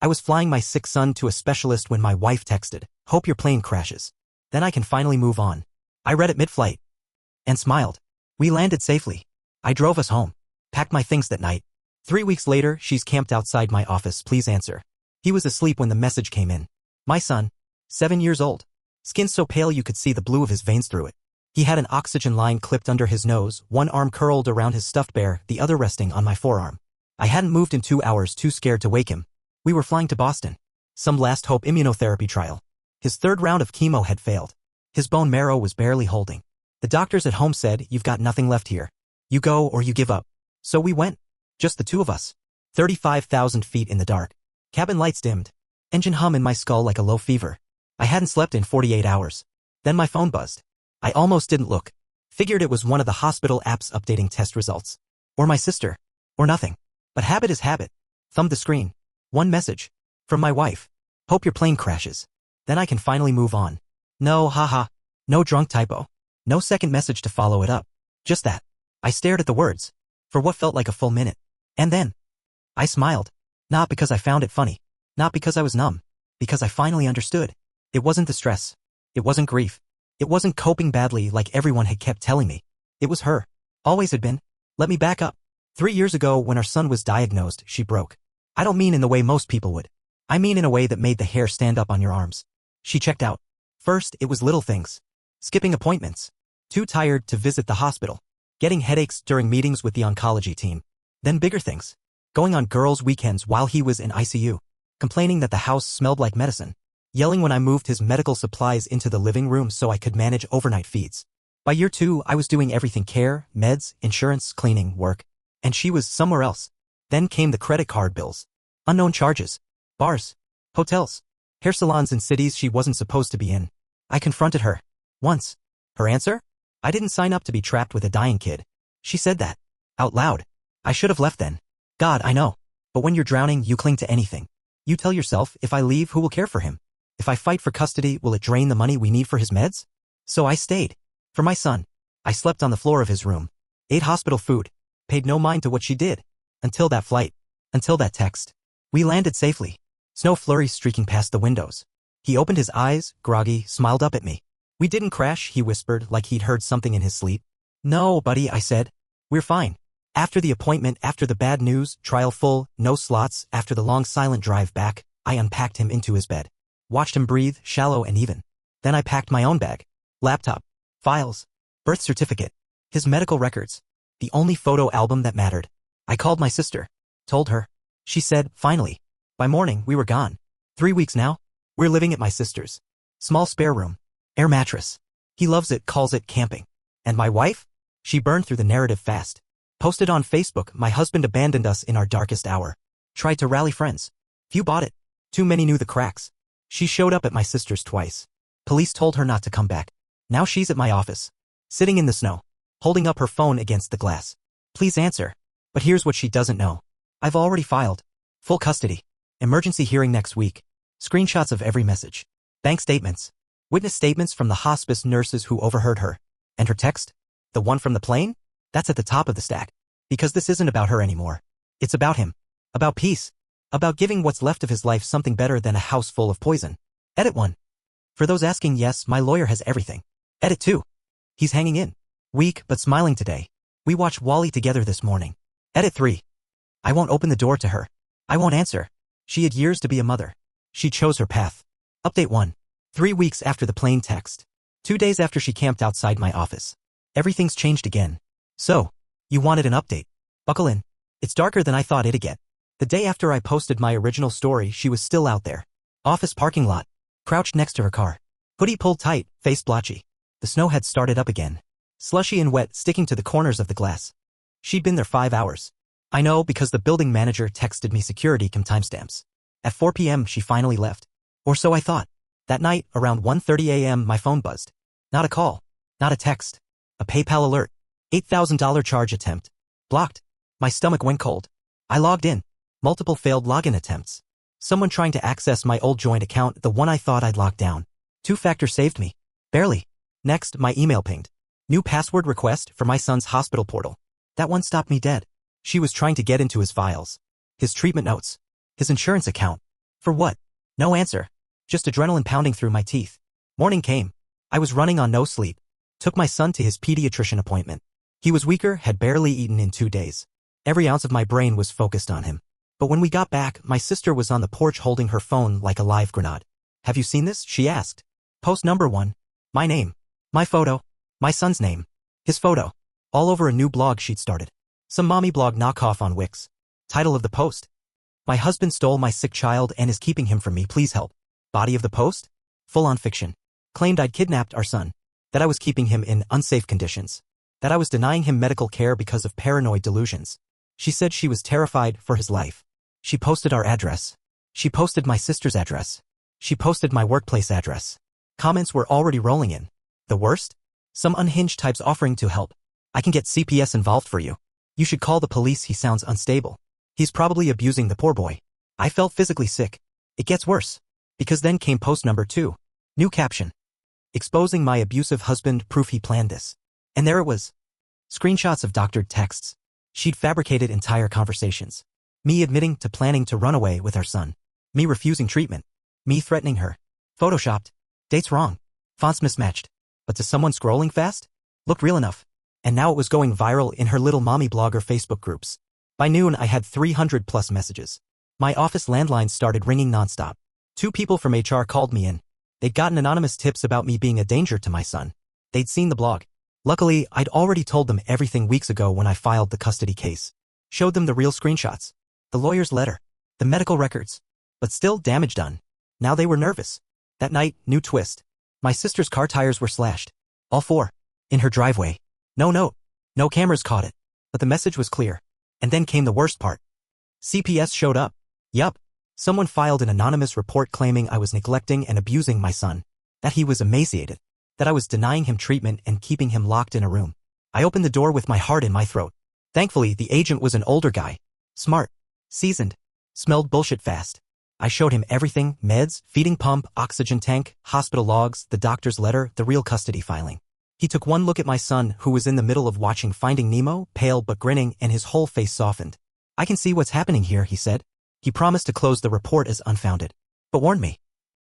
I was flying my sick son to a specialist when my wife texted, "Hope your plane crashes. Then I can finally move on." I read it mid-flight and smiled. We landed safely. I drove us home, packed my things that night. 3 weeks later, she's camped outside my office. Please answer. He was asleep when the message came in. My son, 7 years old. Skin so pale you could see the blue of his veins through it. He had an oxygen line clipped under his nose, one arm curled around his stuffed bear, the other resting on my forearm. I hadn't moved in 2 hours, too scared to wake him. We were flying to Boston. Some last hope immunotherapy trial. His 3rd round of chemo had failed. His bone marrow was barely holding. The doctors at home said, "You've got nothing left here. You go or you give up." So we went. Just the two of us. 35,000 feet in the dark. Cabin lights dimmed. Engine hum in my skull like a low fever. I hadn't slept in 48 hours. Then my phone buzzed. I almost didn't look. Figured it was one of the hospital apps updating test results. Or my sister. Or nothing. But habit is habit. Thumbed the screen. One message. From my wife. "Hope your plane crashes. Then I can finally move on." No, haha. No drunk typo. No second message to follow it up. Just that. I stared at the words. For what felt like a full minute. And then I smiled. Not because I found it funny. Not because I was numb. Because I finally understood. It wasn't the stress. It wasn't grief. It wasn't coping badly like everyone had kept telling me. It was her. Always had been. Let me back up. 3 years ago when our son was diagnosed, she broke. I don't mean in the way most people would. I mean in a way that made the hair stand up on your arms. She checked out. First, it was little things. Skipping appointments. Too tired to visit the hospital. Getting headaches during meetings with the oncology team. Then bigger things. Going on girls' weekends while he was in ICU. Complaining that the house smelled like medicine. Yelling when I moved his medical supplies into the living room so I could manage overnight feeds. By year 2, I was doing everything: care, meds, insurance, cleaning, work. And she was somewhere else. Then came the credit card bills. Unknown charges. Bars. Hotels. Hair salons in cities she wasn't supposed to be in. I confronted her. Once. Her answer? "I didn't sign up to be trapped with a dying kid." She said that. Out loud. I should have left then. God, I know. But when you're drowning, you cling to anything. You tell yourself, if I leave, who will care for him? If I fight for custody, will it drain the money we need for his meds? So I stayed. For my son. I slept on the floor of his room. Ate hospital food. Paid no mind to what she did. Until that flight. Until that text. We landed safely. Snow flurries streaking past the windows. He opened his eyes, groggy, smiled up at me. "We didn't crash," he whispered like he'd heard something in his sleep. "No, buddy," I said. "We're fine." After the appointment, after the bad news, trial full, no slots, after the long silent drive back, I unpacked him into his bed. Watched him breathe, shallow and even. Then I packed my own bag. Laptop. Files. Birth certificate. His medical records. The only photo album that mattered. I called my sister. Told her. She said, "Finally." By morning, we were gone. 3 weeks now. We're living at my sister's. Small spare room. Air mattress. He loves it, calls it camping. And my wife? She burned through the narrative fast. Posted on Facebook, "My husband abandoned us in our darkest hour. Tried to rally friends. Few bought it. Too many knew the cracks." She showed up at my sister's twice. Police told her not to come back. Now she's at my office. Sitting in the snow. Holding up her phone against the glass. "Please answer." But here's what she doesn't know. I've already filed. Full custody. Emergency hearing next week. Screenshots of every message. Bank statements. Witness statements from the hospice nurses who overheard her. And her text? The one from the plane? That's at the top of the stack. Because this isn't about her anymore. It's about him. About peace. About giving what's left of his life something better than a house full of poison. Edit 1. For those asking, yes, my lawyer has everything. Edit 2. He's hanging in. Weak, but smiling today. We watched Wall-E together this morning. Edit 3. I won't open the door to her. I won't answer. She had years to be a mother. She chose her path. Update 1. 3 weeks after the plane text. 2 days after she camped outside my office. Everything's changed again. So, you wanted an update. Buckle in. It's darker than I thought it'd get. The day after I posted my original story, she was still out there. Office parking lot. Crouched next to her car. Hoodie pulled tight, face blotchy. The snow had started up again. Slushy and wet, sticking to the corners of the glass. She'd been there 5 hours. I know because the building manager texted me security cam timestamps. At 4 p.m. she finally left. Or so I thought. That night, around 1:30 a.m. my phone buzzed. Not a call. Not a text. A PayPal alert. $8,000 charge attempt. Blocked. My stomach went cold. I logged in. Multiple failed login attempts. Someone trying to access my old joint account, the one I thought I'd locked down. 2-factor saved me. Barely. Next, my email pinged. New password request for my son's hospital portal. That one stopped me dead. She was trying to get into his files. His treatment notes. His insurance account. For what? No answer. Just adrenaline pounding through my teeth. Morning came. I was running on no sleep. Took my son to his pediatrician appointment. He was weaker, had barely eaten in 2 days. Every ounce of my brain was focused on him. But when we got back, my sister was on the porch holding her phone like a live grenade. Have you seen this? She asked. Post number 1. My name. My photo. My son's name. His photo. All over a new blog she'd started. Some mommy blog knockoff on Wix. Title of the post. My husband stole my sick child and is keeping him from me, please help. Body of the post? Full-on fiction. Claimed I'd kidnapped our son. That I was keeping him in unsafe conditions. That I was denying him medical care because of paranoid delusions. She said she was terrified for his life. She posted our address. She posted my sister's address. She posted my workplace address. Comments were already rolling in. The worst? Some unhinged types offering to help. I can get CPS involved for you. You should call the police, he sounds unstable. He's probably abusing the poor boy. I felt physically sick. It gets worse. Because then came post number 2. New caption. Exposing my abusive husband, proof he planned this. And there it was. Screenshots of doctored texts. She'd fabricated entire conversations. Me admitting to planning to run away with our son. Me refusing treatment. Me threatening her. Photoshopped. Dates wrong. Fonts mismatched. But to someone scrolling fast? Looked real enough. And now it was going viral in her little mommy blogger Facebook groups. By noon I had 300 plus messages. My office landline started ringing nonstop. 2 people from HR called me in. They'd gotten anonymous tips about me being a danger to my son. They'd seen the blog. Luckily, I'd already told them everything weeks ago when I filed the custody case. Showed them the real screenshots. The lawyer's letter. The medical records. But still, damage done. Now they were nervous. That night, new twist. My sister's car tires were slashed. All 4. In her driveway. No note. No cameras caught it. But the message was clear. And then came the worst part. CPS showed up. Yup. Someone filed an anonymous report claiming I was neglecting and abusing my son. That he was emaciated. That I was denying him treatment and keeping him locked in a room. I opened the door with my heart in my throat. Thankfully, the agent was an older guy. Smart. Seasoned. Smelled bullshit fast. I showed him everything, meds, feeding pump, oxygen tank, hospital logs, the doctor's letter, the real custody filing. He took one look at my son, who was in the middle of watching Finding Nemo, pale but grinning, and his whole face softened. I can see what's happening here, he said. He promised to close the report as unfounded. But warned me.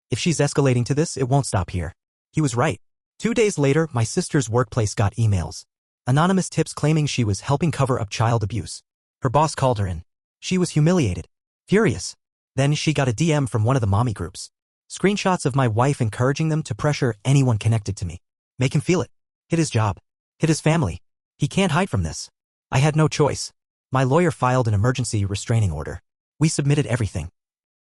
If she's escalating to this, it won't stop here. He was right. 2 days later, my sister's workplace got emails. Anonymous tips claiming she was helping cover up child abuse. Her boss called her in. She was humiliated. Furious. Then she got a DM from one of the mommy groups. Screenshots of my wife encouraging them to pressure anyone connected to me. Make him feel it. Hit his job. Hit his family. He can't hide from this. I had no choice. My lawyer filed an emergency restraining order. We submitted everything.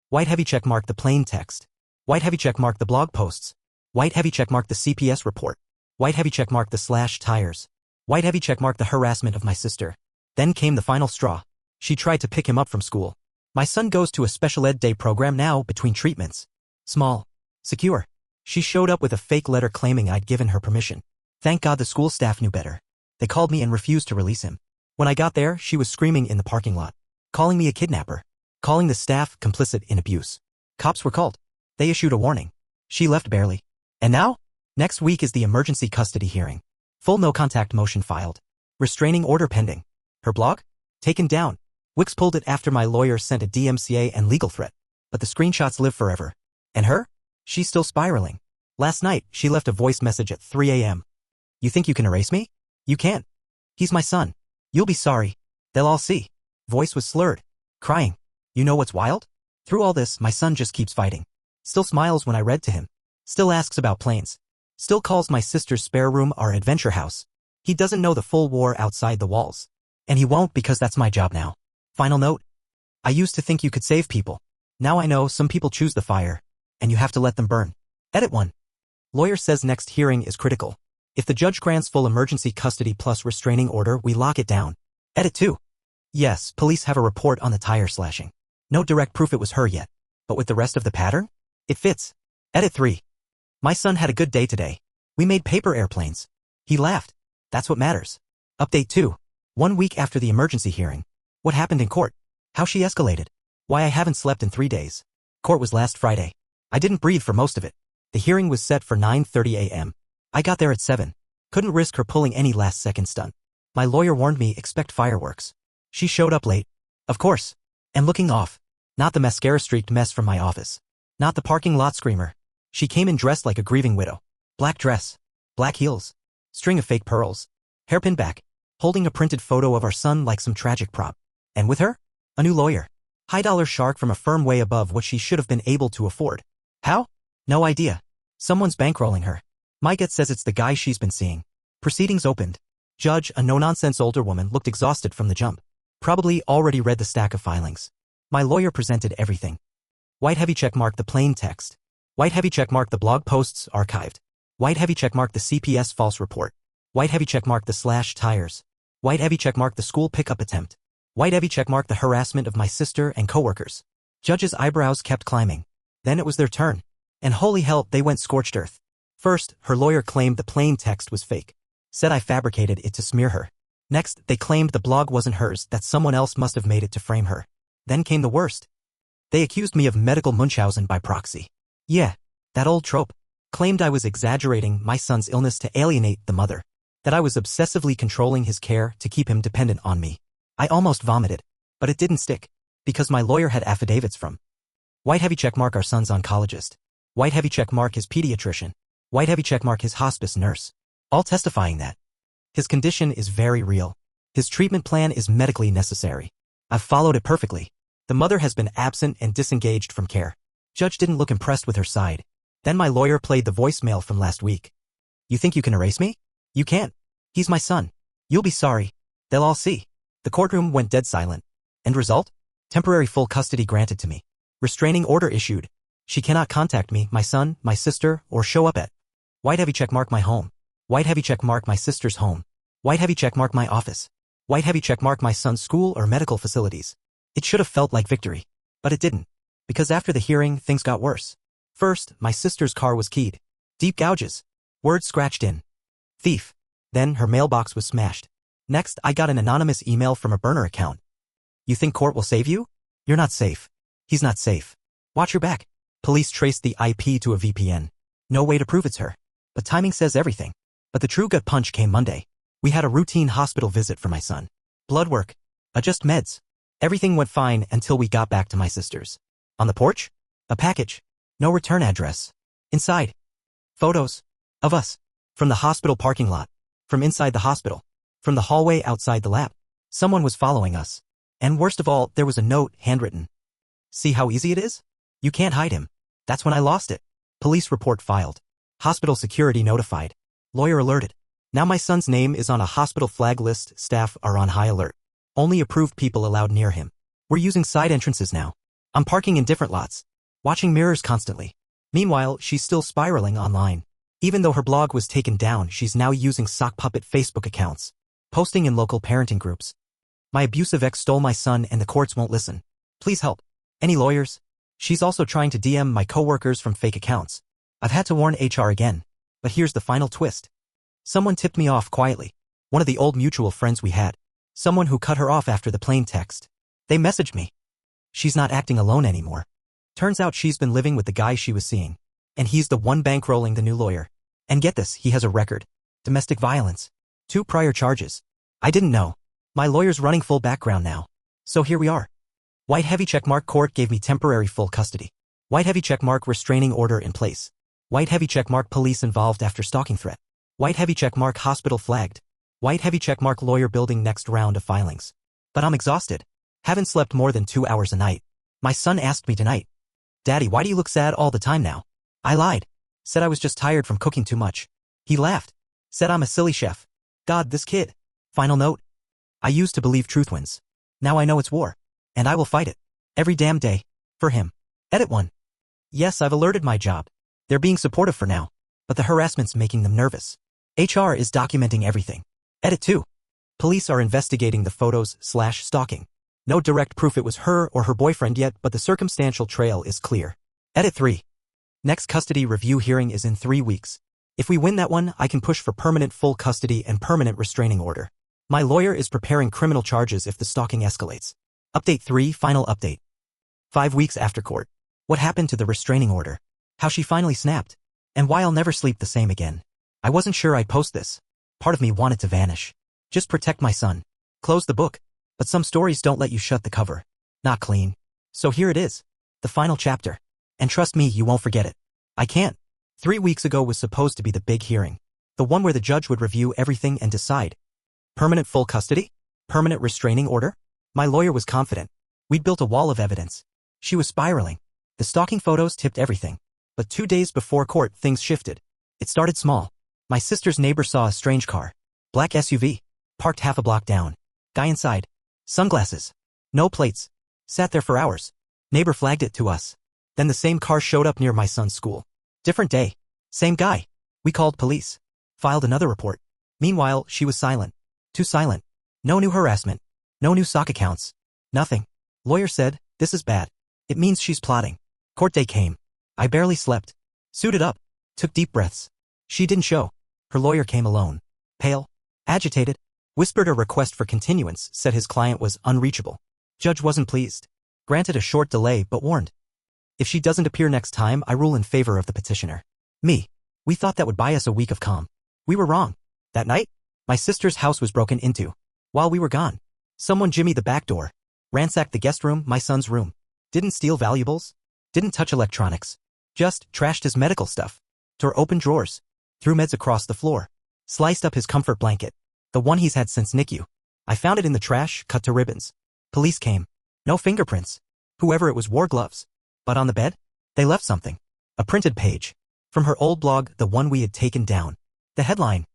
White heavy checkmark the plain text. White heavy checkmark the blog posts. White heavy checkmark the CPS report. White heavy checkmark the slashed tires. White heavy checkmark the harassment of my sister. Then came the final straw. She tried to pick him up from school. My son goes to a special ed day program now between treatments. Small. Secure. She showed up with a fake letter claiming I'd given her permission. Thank God the school staff knew better. They called me and refused to release him. When I got there, she was screaming in the parking lot. Calling me a kidnapper. Calling the staff complicit in abuse. Cops were called. They issued a warning. She left barely. And now? Next week is the emergency custody hearing. Full no-contact motion filed. Restraining order pending. Her blog? Taken down. Wix pulled it after my lawyer sent a DMCA and legal threat. But the screenshots live forever. And her? She's still spiraling. Last night, she left a voice message at 3 a.m. You think you can erase me? You can't. He's my son. You'll be sorry. They'll all see. Voice was slurred. Crying. You know what's wild? Through all this, my son just keeps fighting. Still smiles when I read to him. Still asks about planes. Still calls my sister's spare room our adventure house. He doesn't know the full war outside the walls. And he won't because that's my job now. Final note. I used to think you could save people. Now I know some people choose the fire. And you have to let them burn. Edit 1. Lawyer says next hearing is critical. If the judge grants full emergency custody plus restraining order, we lock it down. Edit 2. Yes, police have a report on the tire slashing. No direct proof it was her yet. But with the rest of the pattern? It fits. Edit 3. My son had a good day today. We made paper airplanes. He laughed. That's what matters. Update 2. 1 week after the emergency hearing. What happened in court? How she escalated. Why I haven't slept in 3 days. Court was last Friday. I didn't breathe for most of it. The hearing was set for 9:30 a.m. I got there at 7. Couldn't risk her pulling any last-second stunt. My lawyer warned me expect fireworks. She showed up late. Of course. And looking off. Not the mascara-streaked mess from my office. Not the parking lot screamer. She came in dressed like a grieving widow. Black dress. Black heels. String of fake pearls. Hairpin back. Holding a printed photo of our son like some tragic prop. And with her? A new lawyer. High-dollar shark from a firm way above what she should have been able to afford. How? No idea. Someone's bankrolling her. My gut says it's the guy she's been seeing. Proceedings opened. Judge, a no-nonsense older woman, looked exhausted from the jump. Probably already read the stack of filings. My lawyer presented everything. White heavy checkmark the plain text. White heavy checkmark the blog posts archived. White heavy checkmark the CPS false report. White heavy checkmark the slashed tires. White heavy checkmark the school pickup attempt. White heavy checkmark the harassment of my sister and coworkers. Judge's eyebrows kept climbing. Then it was their turn. And holy hell, they went scorched earth. First, her lawyer claimed the plain text was fake. Said I fabricated it to smear her. Next, they claimed the blog wasn't hers, that someone else must have made it to frame her. Then came the worst. They accused me of medical Munchausen by proxy. Yeah, that old trope. Claimed I was exaggerating my son's illness to alienate the mother. That I was obsessively controlling his care to keep him dependent on me. I almost vomited. But it didn't stick. Because my lawyer had affidavits from white heavy checkmark our son's oncologist. White heavy checkmark his pediatrician. White heavy checkmark his hospice nurse. All testifying that his condition is very real. His treatment plan is medically necessary. I've followed it perfectly. The mother has been absent and disengaged from care. Judge didn't look impressed with her side. Then my lawyer played the voicemail from last week. You think you can erase me? You can't. He's my son. You'll be sorry. They'll all see. The courtroom went dead silent. End result? Temporary full custody granted to me. Restraining order issued. She cannot contact me, my son, my sister, or show up at white heavy checkmark my home. White heavy checkmark my sister's home. White heavy checkmark my office. White heavy checkmark my son's school or medical facilities. It should have felt like victory. But it didn't. Because after the hearing, things got worse. First, my sister's car was keyed. Deep gouges. Words scratched in. Thief. Then, her mailbox was smashed. Next, I got an anonymous email from a burner account. You think court will save you? You're not safe. He's not safe. Watch your back. Police traced the IP to a VPN. No way to prove it's her. But timing says everything. But the true gut punch came Monday. We had a routine hospital visit for my son. Blood work. Adjust meds. Everything went fine until we got back to my sister's. On the porch? A package. No return address. Inside. Photos. Of us. From the hospital parking lot. From inside the hospital. From the hallway outside the lab. Someone was following us. And worst of all, there was a note, handwritten. See how easy it is? You can't hide him. That's when I lost it. Police report filed. Hospital security notified. Lawyer alerted. Now my son's name is on a hospital flag list, staff are on high alert. Only approved people allowed near him. We're using side entrances now. I'm parking in different lots. Watching mirrors constantly. Meanwhile, she's still spiraling online. Even though her blog was taken down, she's now using sock puppet Facebook accounts. Posting in local parenting groups. My abusive ex stole my son and the courts won't listen. Please help. Any lawyers? She's also trying to DM my coworkers from fake accounts. I've had to warn HR again. But here's the final twist. Someone tipped me off quietly. One of the old mutual friends we had. Someone who cut her off after the plain text. They messaged me. She's not acting alone anymore. Turns out she's been living with the guy she was seeing. And he's the one bankrolling the new lawyer. And get this, he has a record. Domestic violence. 2 prior charges. I didn't know. My lawyer's running full background now. So here we are. White heavy checkmark court gave me temporary full custody. White heavy checkmark restraining order in place. White heavy checkmark police involved after stalking threat. White heavy checkmark hospital flagged. White heavy checkmark lawyer building next round of filings. But I'm exhausted. Haven't slept more than 2 hours a night. My son asked me tonight. Daddy, why do you look sad all the time now? I lied. Said I was just tired from cooking too much. He laughed. Said I'm a silly chef. God, this kid. Final note. I used to believe truth wins. Now I know it's war. And I will fight it. Every damn day. For him. Edit 1. Yes, I've alerted my job. They're being supportive for now. But the harassment's making them nervous. HR is documenting everything. Edit 2. Police are investigating the photos/stalking. No direct proof it was her or her boyfriend yet, but the circumstantial trail is clear. Edit 3. Next custody review hearing is in 3 weeks. If we win that one, I can push for permanent full custody and permanent restraining order. My lawyer is preparing criminal charges if the stalking escalates. Update 3, final update. 5 weeks after court. What happened to the restraining order? How she finally snapped. And why I'll never sleep the same again. I wasn't sure I'd post this. Part of me wanted to vanish. Just protect my son. Close the book. But some stories don't let you shut the cover. Not clean. So here it is. The final chapter. And trust me, you won't forget it. I can't. 3 weeks ago was supposed to be the big hearing. The one where the judge would review everything and decide. Permanent full custody? Permanent restraining order? My lawyer was confident. We'd built a wall of evidence. She was spiraling. The stalking photos tipped everything. But 2 days before court, things shifted. It started small. My sister's neighbor saw a strange car. Black SUV. Parked half a block down. Guy inside. Sunglasses. No plates. Sat there for hours. Neighbor flagged it to us. Then the same car showed up near my son's school. Different day. Same guy. We called police. Filed another report. Meanwhile, she was silent. Too silent. No new harassment. No new sock accounts. Nothing. Lawyer said, this is bad. It means she's plotting. Court day came. I barely slept. Suited up. Took deep breaths. She didn't show. Her lawyer came alone. Pale. Agitated. Whispered a request for continuance, said his client was unreachable. Judge wasn't pleased. Granted a short delay but warned. If she doesn't appear next time, I rule in favor of the petitioner. Me. We thought that would buy us a week of calm. We were wrong. That night, my sister's house was broken into. While we were gone, someone jimmied the back door. Ransacked the guest room, my son's room. Didn't steal valuables. Didn't touch electronics. Just trashed his medical stuff. Tore open drawers. Threw meds across the floor. Sliced up his comfort blanket. The one he's had since NICU. I found it in the trash, cut to ribbons. Police came. No fingerprints. Whoever it was wore gloves. But on the bed, they left something. A printed page. From her old blog, the one we had taken down. The headline.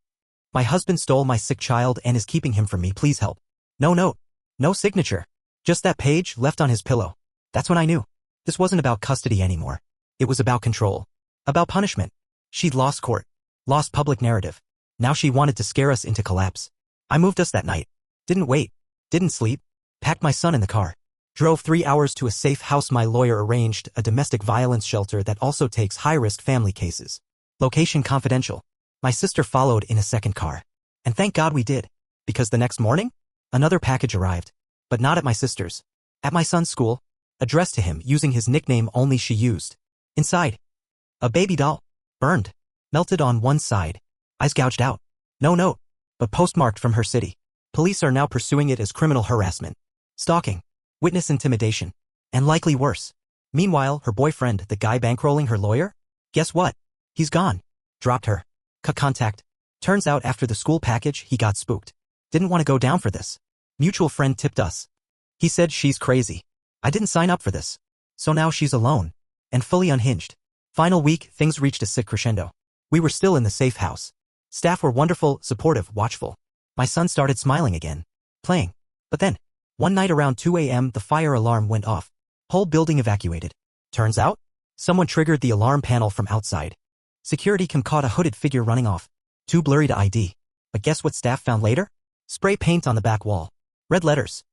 My husband stole my sick child and is keeping him from me, please help. No note. No signature. Just that page left on his pillow. That's when I knew. This wasn't about custody anymore. It was about control. About punishment. She'd lost court. Lost public narrative. Now she wanted to scare us into collapse. I moved us that night. Didn't wait. Didn't sleep. Packed my son in the car. Drove 3 hours to a safe house my lawyer arranged, a domestic violence shelter that also takes high-risk family cases. Location confidential. My sister followed in a second car. And thank God we did. Because the next morning, another package arrived. But not at my sister's. At my son's school. Addressed to him using his nickname only she used. Inside. A baby doll. Burned. Melted on one side. Eyes gouged out. No note. But postmarked from her city. Police are now pursuing it as criminal harassment. Stalking. Witness intimidation. And likely worse. Meanwhile, her boyfriend, the guy bankrolling her lawyer? Guess what? He's gone. Dropped her. Cut contact. Turns out after the school package, he got spooked. Didn't want to go down for this. Mutual friend tipped us. He said she's crazy. I didn't sign up for this. So now she's alone. And fully unhinged. Final week, things reached a sick crescendo. We were still in the safe house. Staff were wonderful, supportive, watchful. My son started smiling again. Playing. But then, one night around 2 a.m. the fire alarm went off. Whole building evacuated. Turns out, someone triggered the alarm panel from outside. Security caught a hooded figure running off. Too blurry to ID. But guess what staff found later? Spray paint on the back wall. Red letters.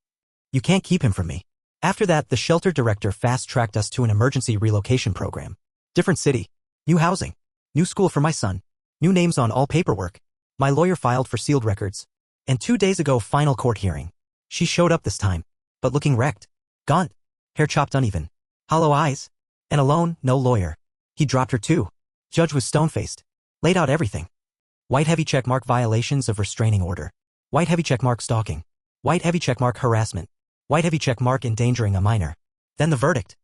You can't keep him from me. After that, the shelter director fast-tracked us to an emergency relocation program. Different city. New housing. New school for my son. New names on all paperwork. My lawyer filed for sealed records. And 2 days ago, final court hearing. She showed up this time. But looking wrecked. Gaunt. Hair chopped uneven. Hollow eyes. And alone, no lawyer. He dropped her too. Judge was stone-faced. Laid out everything. White heavy checkmark violations of restraining order. White heavy checkmark stalking. White heavy checkmark harassment. White heavy checkmark endangering a minor. Then the verdict.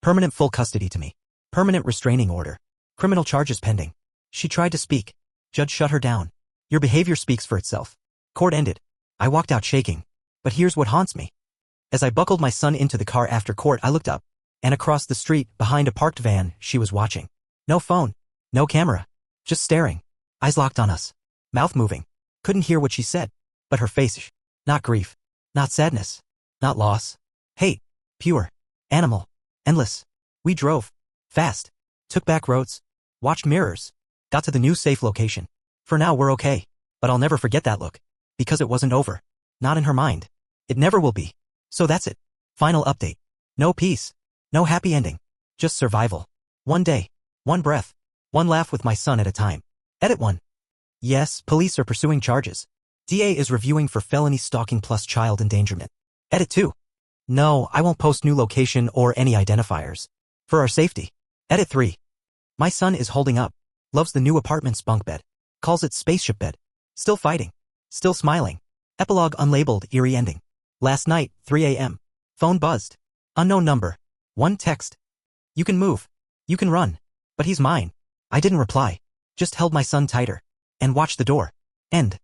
Permanent full custody to me. Permanent restraining order. Criminal charges pending. She tried to speak. Judge shut her down. Your behavior speaks for itself. Court ended. I walked out shaking. But here's what haunts me. As I buckled my son into the car after court, I looked up. And across the street, behind a parked van, she was watching. No phone. No camera. Just staring. Eyes locked on us. Mouth moving. Couldn't hear what she said. But her face. Not grief. Not sadness. Not loss. Hate. Pure. Animal. Endless. We drove. Fast. Took back roads. Watched mirrors. Got to the new safe location. For now we're okay. But I'll never forget that look. Because it wasn't over. Not in her mind. It never will be. So that's it. Final update. No peace. No happy ending. Just survival. One day. One breath. One laugh with my son at a time. Edit 1. Yes, police are pursuing charges. DA is reviewing for felony stalking plus child endangerment. Edit 2. No, I won't post new location or any identifiers. For our safety. Edit 3. My son is holding up. Loves the new apartment's bunk bed. Calls it spaceship bed. Still fighting. Still smiling. Epilogue unlabeled, eerie ending. Last night, 3 a.m. Phone buzzed. Unknown number. One text. You can move. You can run. But he's mine. I didn't reply. Just held my son tighter. And watched the door. End.